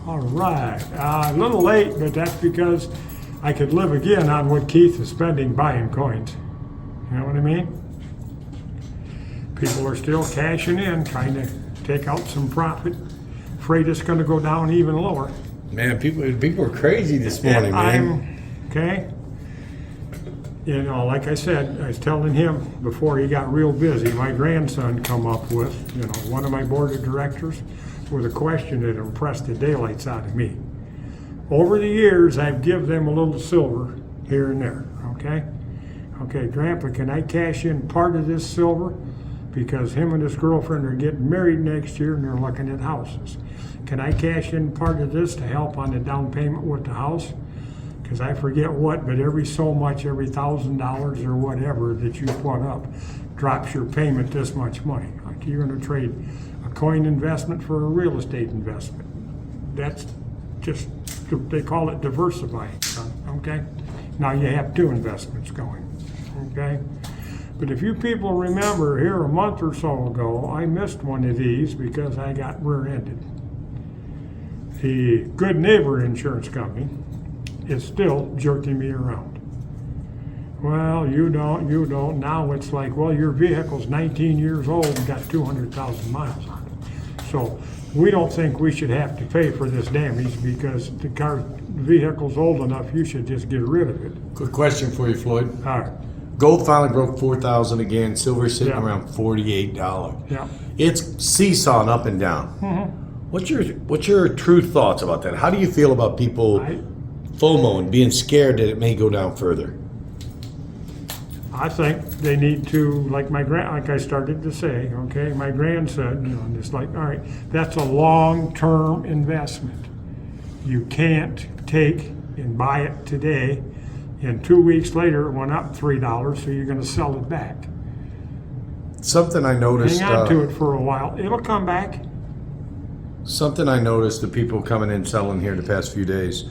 All right, a little late, but that's because I could live again on what Keith is spending buying coins. You know what I mean? People are still cashing in, trying to take out some profit. Afraid it's going to go down even lower. Man, people are crazy this morning, man. Okay. You know, like I said, I was telling him before he got real busy, my grandson come up with, you know, one of my board of directors with a question that impressed the daylights out of me. Over the years, I've given them a little silver here and there, okay? Okay, Grandpa, can I cash in part of this silver? Because him and his girlfriend are getting married next year and they're looking at houses. Can I cash in part of this to help on the down payment with the house? Because I forget what, but every so much, every $1,000 or whatever that you put up drops your payment this much money. Like you're going to trade a coin investment for a real estate investment. That's just, they call it diversifying, okay? Now you have two investments going, okay? But if you people remember here a month or so ago, I missed one of these because I got rear-ended. The Good Neighbor Insurance Company is still jerking me around. Well, you don't. Now it's like, well, your vehicle's 19 years old and got 200,000 miles on it. So we don't think we should have to pay for this damage because the vehicle's old enough, you should just get rid of it. Good question for you, Floyd. All right. Gold finally broke 4,000 again. Silver sitting Yeah. around $48. Yeah. It's seesawing up and down. Mm-hmm. What's your true thoughts about that? How do you feel about people FOMO and being scared that it may go down further? I think they need to, like I started to say, okay, my grandson, you know, and it's like, all right, that's a long-term investment. You can't take and buy it today, and 2 weeks later it went up $3, so you're going to sell it back. Something I noticed. Hang on to it for a while. It'll come back. Something I noticed, the people coming in selling here the past few days,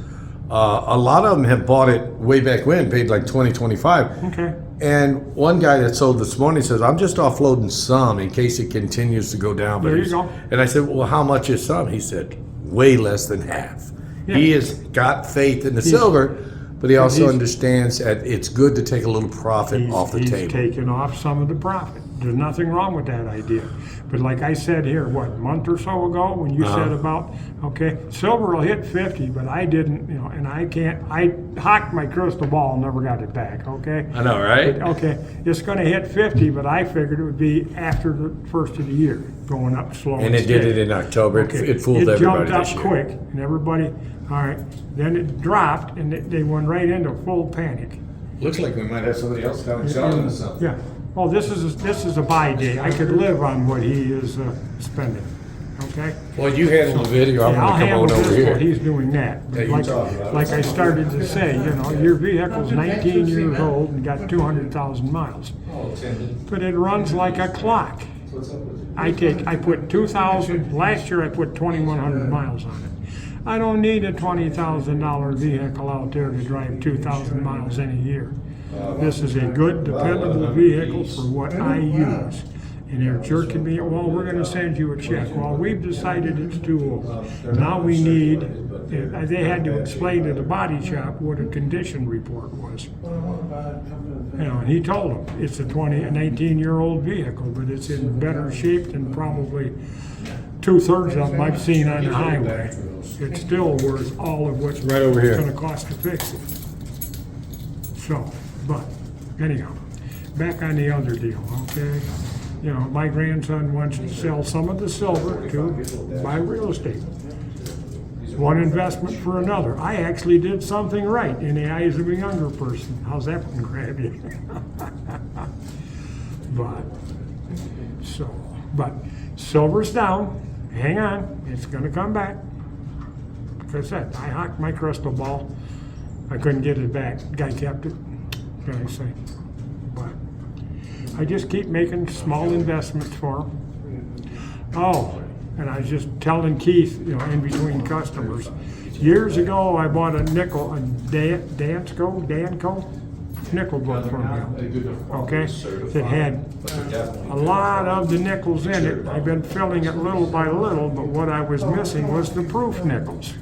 a lot of them have bought it way back when, paid like $20, $25. Okay. And one guy that sold this morning says, I'm just offloading some in case it continues to go down. There you go. And I said, well, how much is some? He said, way less than half. Yeah. He has got faith in the silver, but he also understands that it's good to take a little profit off the table. He's taking off some of the profit. There's nothing wrong with that idea. But like I said here, what, a month or so ago, when you said about, okay, silver will hit 50, but I didn't, you know, and I hocked my crystal ball and never got it back, okay? I know, right? But, okay, it's going to hit 50, but I figured it would be after the first of the year, going up slow. And it did it in October. Okay. It fooled everybody this year. It jumped up quick, and everybody, all right, then it dropped, and they went right into full panic. Looks like we might have somebody else coming selling us something. Yeah. Well, this is a buy day. I could live on what he is spending. Okay. Well, you handle the video. I'm going to come on over here. While he's doing that. Yeah, like I started to say, you know, your vehicle's 19 years old and got 200,000 miles, but it runs like a clock. I put 2,000. Last year I put 2,100 miles on it. I don't need a $20,000 vehicle out there to drive 2,000 miles in a year. This is a good, dependable vehicle for what I use. And they're jerking me, well, we're going to send you a check. Well, we've decided it's too old. Now we need, they had to explain to the body shop what a condition report was. You know, and he told them it's a 19-year-old vehicle, but it's in better shape than probably 2/3 of them I've seen on the highway. It's still worth all of what's right over here. Going to cost to fix it. So, but anyhow, back on the other deal, okay? You know, my grandson wants to sell some of the silver to buy real estate. One investment for another. I actually did something right in the eyes of a younger person. How's that one grab you? But silver's down. Hang on, it's going to come back. Like I said, I hocked my crystal ball. I couldn't get it back. Guy kept it. What can I say? But I just keep making small investments for him. Oh, and I was just telling Keith, you know, in between customers, years ago I bought a nickel, a Danco, nickel book from him, okay? It had a lot of the nickels in it. I've been filling it little by little, but what I was missing was the proof nickels.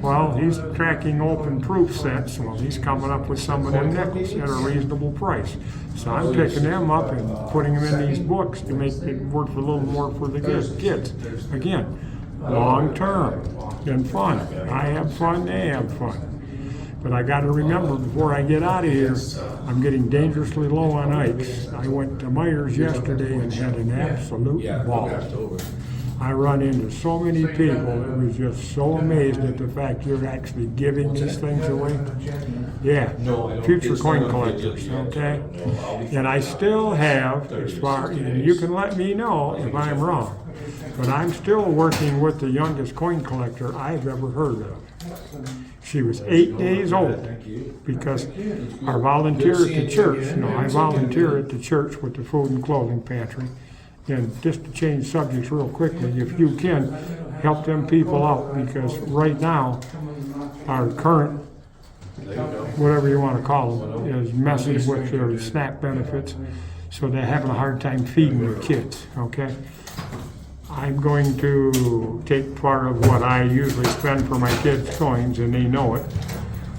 Well, he's tracking open proof sets. Well, he's coming up with some of them nickels at a reasonable price. So I'm picking them up and putting them in these books to make it work a little more for the kids. Again, long term and fun. I have fun, they have fun. But I got to remember before I get out of here, I'm getting dangerously low on Ikes. I went to Myers yesterday and had an absolute ball. I run into so many people that was just so amazed at the fact you're actually giving these things away. Yeah, future coin collectors, okay? And I still have, as far, and you can let me know if I'm wrong, but I'm still working with the youngest coin collector I've ever heard of. She was 8 days old because our volunteer at the church, I volunteer at the church with the food and clothing pantry. And just to change subjects real quickly, if you can, help them people out because right now, our current, whatever you want to call them, is messing with their SNAP benefits. So they're having a hard time feeding their kids, okay? I'm going to take part of what I usually spend for my kids' coins, and they know it,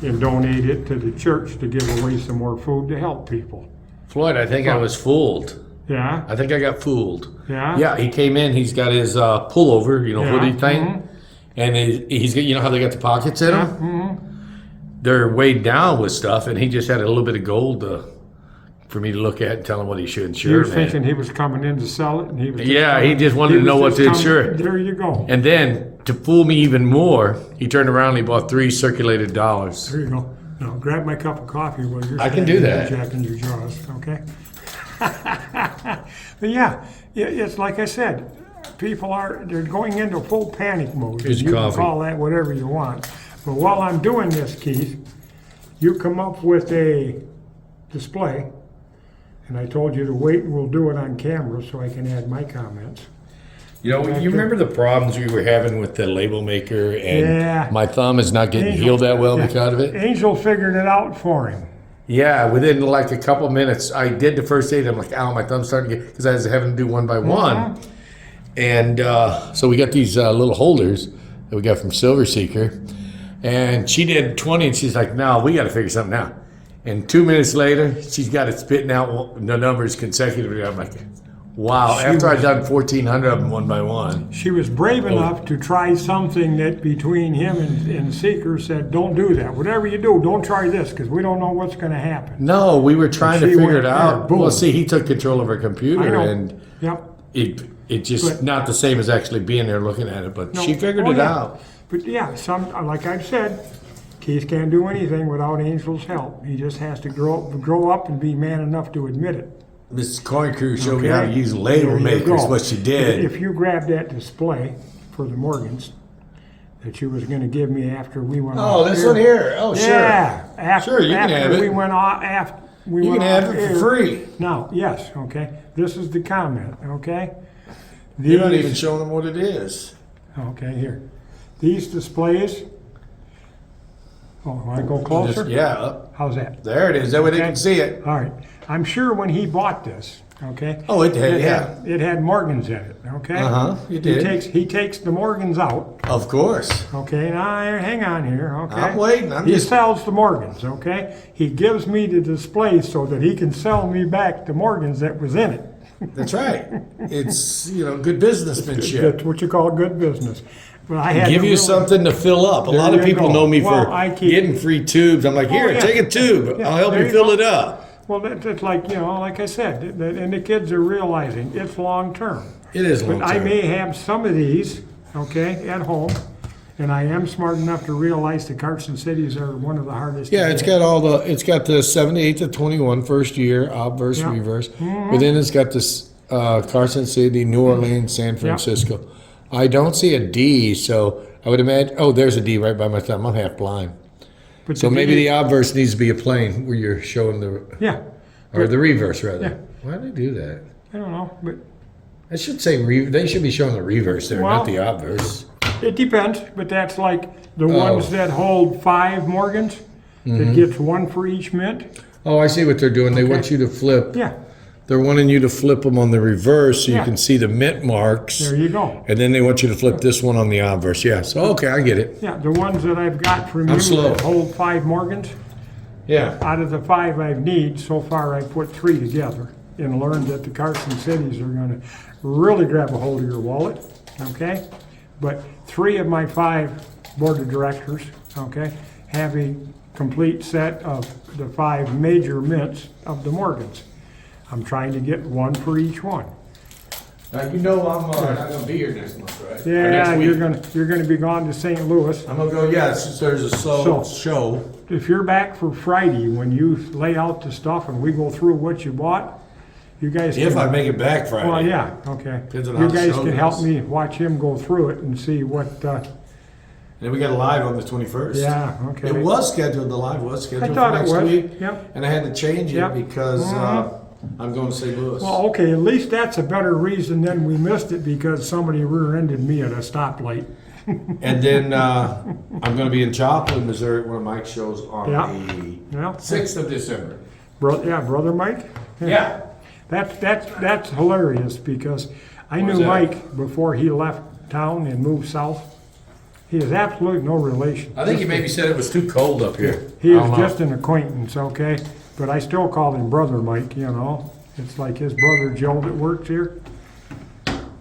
and donate it to the church to give away some more food to help people. Floyd, I think I was fooled. Yeah? I think I got fooled. Yeah? Yeah, he came in, he's got his pullover, hoodie thing. Mm-hmm. And he's got, how they got the pockets in them? Mm-hmm. They're weighed down with stuff, and he just had a little bit of gold for me to look at and tell him what he should insure. You were thinking he was coming in to sell it, and he was he just wanted to know what to insure. There you go. And then, to fool me even more, he turned around and he bought 3 circulated dollars. There you go. Now, grab my cup of coffee while you're I can do that. jacking your jaws, okay? But yeah, it's like I said, they're going into full panic mode. Here's You coffee. can call that whatever you want. But while I'm doing this, Keith, you come up with a display, and I told you to wait and we'll do it on camera so I can add my comments. You remember the problems we were having with the label maker, and my thumb is not getting healed that well because of it? Angel figured it out for him. Yeah, within like a couple minutes, I did the first aid. I'm like, ow, my thumb's starting to get, because I was having to do one by one. And so we got these little holders that we got from Silver Seeker. And she did 20, and she's like, no, we got to figure something out. And 2 minutes later, she's got it spitting out the numbers consecutively. I'm like, wow. After I'd done 1,400 of them one by one. She was brave enough to try something that between him and Seeker said, don't do that. Whatever you do, don't try this because we don't know what's going to happen. No, we were trying to figure it out. Boom. Well, see, he took control of her computer, and it just not the same as actually being there looking at it, but she figured it out. But yeah, like I've said, Keith can't do anything without Angel's help. He just has to grow up and be man enough to admit it. Mrs. Coin Crew showed me how to use label makers, what she did. If you grab that display for the Morgans that you was going to give me after we went off. Oh, this one here. Oh, sure. Yeah. Sure, you can have it. We went off, after we you went can off have it for free. Now, yes, okay. This is the comment, okay? You're not even showing them what it is. Okay, here. These displays. Oh, want to go closer? How's that? There it is. That way they can see it. All right. I'm sure when he bought this, okay. Oh, it had, it had Morgans in it, okay. It did. He takes the Morgans out. Of course. Okay. Now hang on here, okay. I'm waiting. He sells the Morgans, okay. He gives me the display so that he can sell me back the Morgans that was in it. That's right. It's good businessmanship. That's what you call good business. But I had give you something to fill up. A lot of people know me for getting free tubes. I'm like, here, take a tube. I'll help you fill it up. Well, that's like, like I said, and the kids are realizing it's long term. It is long term. But I may have some of these, okay, at home, and I am smart enough to realize the Carson cities are one of the hardest. Yeah, it's got the 78 to 21 first year, obverse, reverse. But then it's got this Carson City, New Orleans, San Francisco. I don't see a D, so I would imagine, there's a D right by my thumb. I'm half blind. But so maybe the obverse needs to be a plane where you're showing the... Or the reverse, rather. Yeah. Why do they do that? I don't know, but... I should say, they should be showing the reverse there, not the obverse. It depends, but that's like the ones that hold 5 Morgans, that gets 1 for each mint. Oh, I see what they're doing. They Okay. want you to flip. Yeah, They're wanting you to flip them on the reverse so you Yeah. can see the mint marks. there you go. And then they want you to flip this one on the obverse. Yeah. So, okay, I get it. Yeah, the ones that I've got from I'm you slow. that hold 5 Morgans, Yeah. out of the 5 I need, so far I've put 3 together and learned that the Carson cities are gonna really grab a hold of your wallet, okay? But 3 of my 5 board of directors, okay, have a complete set of the 5 major mints of the Morgans. I'm trying to get one for each one. Now, you know I'm not going to be here next month, right? Or Yeah, next week. you're gonna be gone to St. Louis. I'm going to go, yeah, since there's a slow So- show. If you're back for Friday, when you lay out the stuff and we go through what you bought, you guys If can. I make it back Friday. Well, yeah, okay. Depends on You how the guys show can help goes. me watch him go through it and see what, Then we got a live on the 21st. yeah, okay. It was scheduled, the live was I scheduled for thought it next was, week. yep. And I had to change it Yep. because I'm going to St. Louis. Well, okay, at least that's a better reason than we missed it because somebody rear-ended me at a stoplight. And then I'm going to be in Joplin, Missouri, at one of Mike's shows on Yeah. the Yeah, 6th of December. Brother Mike? Yeah. That's hilarious because I Why is knew that? Mike before he left town and moved south. He is absolutely no relation. I think you maybe said it was too cold up here. He I is don't know. just an acquaintance, okay? But I still call him Brother Mike, you know? It's like his brother Joe that works here.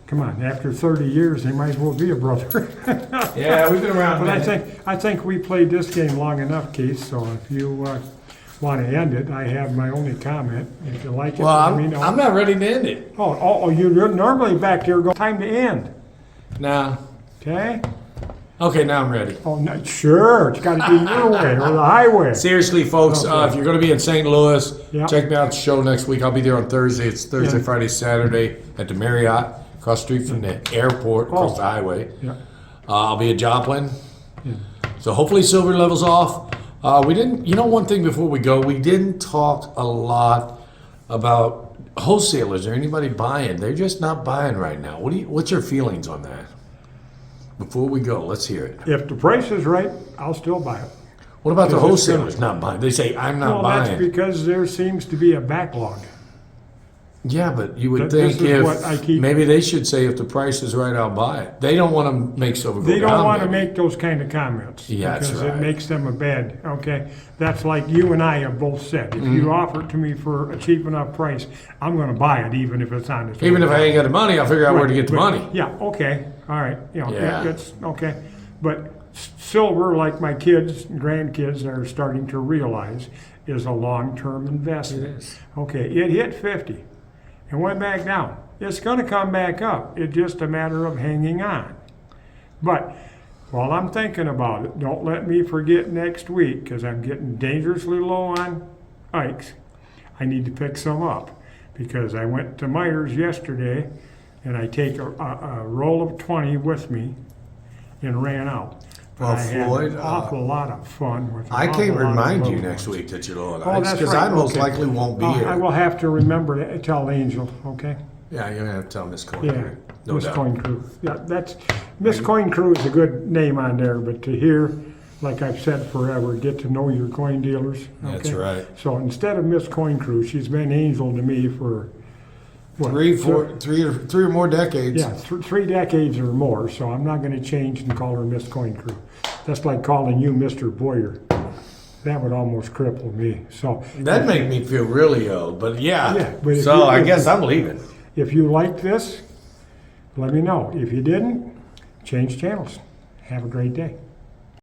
Come on, after 30 years, he might as well be a brother. Yeah, we've been around. But a minute. I think we played this game long enough, Keith, so if you want to end it, I have my only comment. If you like it, Well, let me know. I'm not ready to end it. Oh, you're normally back there, go, time to end, Nah. okay? Okay, now I'm ready. Oh, no, sure, it's got to be your way or the highway. Seriously, folks, Okay. if you're going to be in St. Louis, Yeah. check me out at the show next week. I'll be there on Thursday. It's Thursday, Yeah. Friday, Saturday at the Marriott, across the street from the airport, across Oh. the highway. Yeah. I'll be at Joplin. Yeah. So hopefully silver levels off. We didn't, one thing before we go, we didn't talk a lot about wholesalers or anybody buying. They're just not buying right now. What's your feelings on that? Before we go, let's hear it. If the price is right, I'll still buy it. What about the Because it's wholesalers not buying? They say, I'm not Well, that's buying. because there seems to be a backlog. Yeah, but you would That- this think is what I if, keep- maybe they should say if the price is right, I'll buy it. They don't want to make silver go They don't down, want to maybe. make those kind of comments. Yeah, that's because right. it makes them a bad, okay? That's like you and I have both said. If Mm-hmm. you offer it to me for a cheap enough price, I'm going to buy it even if it's on its Even way if I ain't got the money, I'll figure out where to get the But- money. Yeah, okay, all right, Yeah. that's, okay. But silver, like my kids and grandkids are starting to realize, is a long-term investment. It is. Okay, it hit 50 and went back down. It's gonna come back up. It's just a matter of hanging on. But while I'm thinking about it, don't let me forget next week, because I'm getting dangerously low on Ikes. I need to pick some up, because I went to Myers yesterday, and I take a roll of 20 with me and ran out. But Well, I had Floyd, an awful lot of fun with an I awful can lot of remind you little next ones. week that you're low on Oh, ice, that's because right, I most okay. likely won't be I here. will have to remember to tell Angel, okay? Yeah, you're going to have to tell Miss Coin. Yeah, No Miss doubt. Coin Crew. Yeah, that's, Miss Coin Crew is a good name on there, but to hear, like I've said forever, get to know your coin dealers. That's okay? right. So instead of Miss Coin Crew, she's been Angel to me for, what? Three or more decades. Yeah, 3 decades or more, so I'm not gonna change and call her Miss Coin Crew. That's like calling you Mr. Boyer. That would almost cripple me, so. That'd make me feel really old, but Yeah, yeah. but if So you- I if guess you- I'm leaving. If you liked this, let me know. If you didn't, change channels. Have a great day.